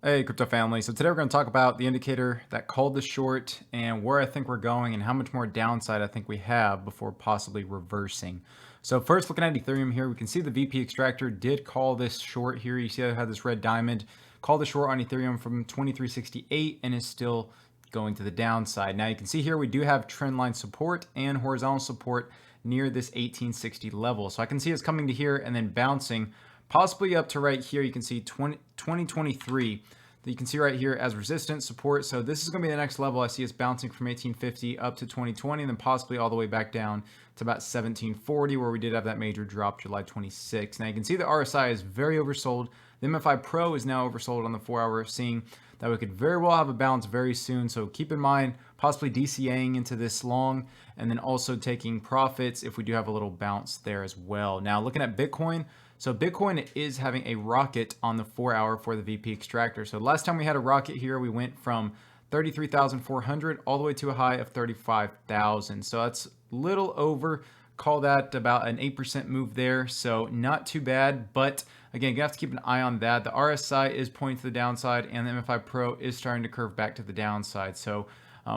Hey, crypto family. So today we're going to talk about the indicator that called the short and where I think we're going and how much more downside I think we have before possibly reversing. So first, looking at Ethereum here, we can see the VP extractor did call this short here. You see I had this red diamond, called the short on Ethereum from 2368 and is still going to the downside. Now you can see here we do have trend line support and horizontal support near this 1860 level. So I can see it's coming to here and then bouncing possibly up to right here. You can see 2023 that you can see right here as resistance support. So this is going to be the next level. I see it's bouncing from 1850 up to 2020 and then possibly all the way back down to about 1740 where we did have that major drop July 26. Now you can see the RSI is very oversold. The MFI Pro is now oversold on the 4-hour, seeing that we could very well have a bounce very soon. So keep in mind possibly DCAing into this long and then also taking profits if we do have a little bounce there as well. Now looking at Bitcoin, so Bitcoin is having a rocket on the 4-hour for the VP extractor. So last time we had a rocket here, we went from 33,400 all the way to a high of 35,000. So that's little over, call that about an 8% move there. So not too bad, but again, you have to keep an eye on that. The RSI is pointing to the downside and the MFI Pro is starting to curve back to the downside. So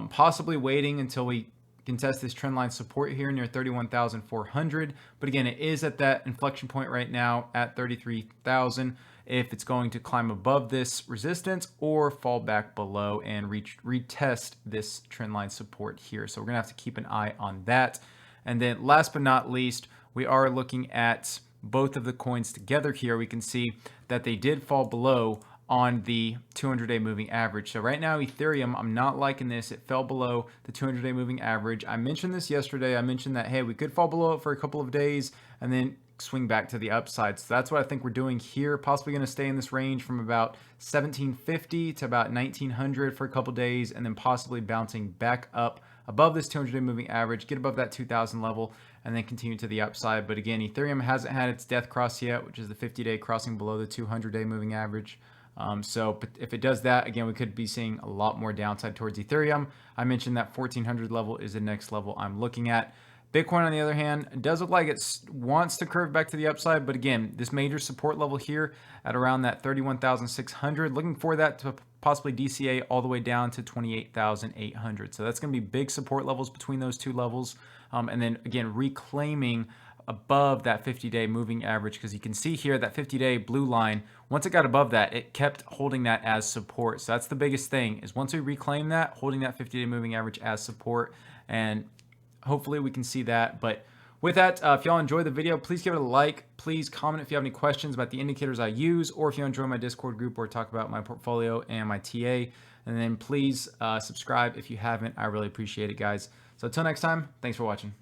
possibly waiting until we can test this trend line support here near 31,400. But again, it is at that inflection point right now at 33,000. If it's going to climb above this resistance or fall back below and retest this trend line support here. So we're gonna have to keep an eye on that. And then last but not least, we are looking at both of the coins together here. We can see that they did fall below on the 200-day moving average. So right now, Ethereum, I'm not liking this. It fell below the 200-day moving average. I mentioned this yesterday. I mentioned that, hey, we could fall below it for a couple of days and then swing back to the upside. So that's what I think we're doing here. Possibly going to stay in this range from about 1750 to about 1900 for a couple of days and then possibly bouncing back up above this 200-day moving average, get above that 2000 level, and then continue to the upside. But again, Ethereum hasn't had its death cross yet, which is the 50-day crossing below the 200-day moving average. So if it does that, again, we could be seeing a lot more downside towards Ethereum. I mentioned that 1400 level is the next level I'm looking at. Bitcoin, on the other hand, does look like it wants to curve back to the upside. But again, this major support level here at around that 31,600, looking for that to possibly DCA all the way down to 28,800. So that's going to be big support levels between those two levels. And then again, reclaiming above that 50-day moving average, because you can see here that 50-day blue line, once it got above that, it kept holding that as support. So that's the biggest thing, is once we reclaim that, holding that 50-day moving average as support, and hopefully we can see that. But with that, if y'all enjoyed the video, please give it a like. Please comment if you have any questions about the indicators I use, or if you enjoy my Discord group or talk about my portfolio and my TA. And then please subscribe if you haven't. I really appreciate it, guys. So until next time, thanks for watching.